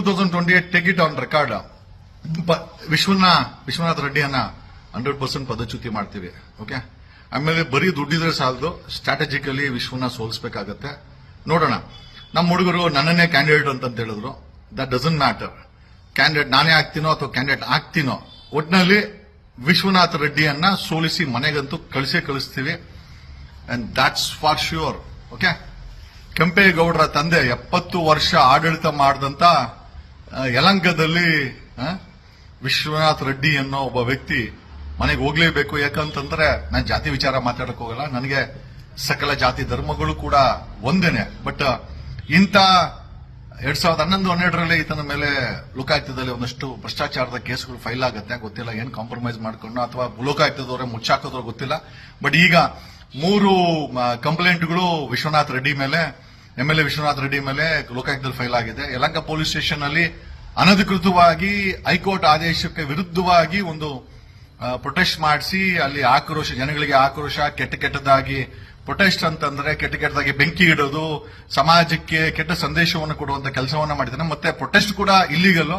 2028 take it on record. Vishwanath ರೆಡ್ಡಿಯನ್ನ 100% ಪದಚ್ಯುತಿ ಮಾಡ್ತೀವಿ. ಓಕೆ, ಆಮೇಲೆ ಬರೀ ದುಡ್ಡಿದ್ರೆ ಸಾಲದು, ಸ್ಟ್ರಾಟಜಿಕಲಿ ವಿಶ್ವನ ಸೋಲಿಸಬೇಕಾಗತ್ತೆ. ನೋಡೋಣ. ನಮ್ಮ ಹುಡುಗರು ನನ್ನನ್ನೇ ಕ್ಯಾಂಡಿಡೇಟ್ ಅಂತ ಹೇಳಿದ್ರು. That doesn't matter. ಕ್ಯಾಂಡಿಡೇಟ್ ನಾನೇ ಆಗ್ತೀನೋ ಅಥವಾ ಕ್ಯಾಂಡಿಡೇಟ್ ಆಗ್ತೀನೋ, ಒಟ್ನಲ್ಲಿ ವಿಶ್ವನಾಥ್ ರೆಡ್ಡಿಯನ್ನ ಸೋಲಿಸಿ ಮನೆಗಂತೂ ಕಳಿಸ್ತೀವಿ. And that's for sure. Okay, ಕೆಂಪೇಗೌಡರ ತಂದೆ 70 ವರ್ಷ ಆಡಳಿತ ಮಾಡಿದಂತ ಯಲಹಂಕದಲ್ಲಿ ವಿಶ್ವನಾಥ್ ರೆಡ್ಡಿ ಅನ್ನೋ ಒಬ್ಬ ವ್ಯಕ್ತಿ ಮನೆಗೆ ಹೋಗ್ಲೇಬೇಕು. ಯಾಕಂತಂದ್ರೆ ನಾನು ಜಾತಿ ವಿಚಾರ ಮಾತಾಡಕ್ ಹೋಗಲ್ಲ, ನನಗೆ ಸಕಲ ಜಾತಿ ಧರ್ಮಗಳು ಕೂಡ ಒಂದೇನೆ. ಬಟ್ ಇಂಥ 2011-12ರಲ್ಲಿ ಈತನ ಮೇಲೆ ಲೋಕಾಯುಕ್ತದಲ್ಲಿ ಒಂದಷ್ಟು ಭ್ರಷ್ಟಾಚಾರದ ಕೇಸ್ಗಳು ಫೈಲ್ ಆಗುತ್ತೆ. ಗೊತ್ತಿಲ್ಲ ಏನ್ ಕಾಂಪ್ರಮೈಸ್ ಮಾಡ್ಕೊಂಡು ಅಥವಾ ಲೋಕಾಯುಕ್ತದವರೇ ಮುಚ್ಚಾಕೋದ್ರೋ ಗೊತ್ತಿಲ್ಲ. ಬಟ್ ಈಗ 3 ಕಂಪ್ಲೇಂಟ್ಗಳು ವಿಶ್ವನಾಥ್ ರೆಡ್ಡಿ ಮೇಲೆ, MLA ವಿಶ್ವನಾಥ್ ರೆಡ್ಡಿ ಮೇಲೆ ಲೋಕಾಯುಕ್ತದಲ್ಲಿ ಫೈಲ್ ಆಗಿದೆ. ಯಲಹಂಕ ಪೊಲೀಸ್ ಸ್ಟೇಷನ್ ಅಲ್ಲಿ ಅನಧಿಕೃತವಾಗಿ ಹೈಕೋರ್ಟ್ ಆದೇಶಕ್ಕೆ ವಿರುದ್ಧವಾಗಿ ಒಂದು ಪ್ರೊಟೆಸ್ಟ್ ಮಾಡಿಸಿ ಅಲ್ಲಿ ಆಕ್ರೋಶ, ಜನಗಳಿಗೆ ಆಕ್ರೋಶ, ಕೆಟ್ಟದಾಗಿ ಪ್ರೊಟೆಸ್ಟ್ ಅಂತಂದ್ರೆ ಕೆಟ್ಟದಾಗಿ ಬೆಂಕಿ ಇಡೋದು, ಸಮಾಜಕ್ಕೆ ಕೆಟ್ಟ ಸಂದೇಶವನ್ನು ಕೊಡುವಂತ ಕೆಲಸವನ್ನ ಮಾಡಿದ್ದಾನೆ. ಮತ್ತೆ ಪ್ರೊಟೆಸ್ಟ್ ಕೂಡ ಇಲ್ಲಿಗಲ್.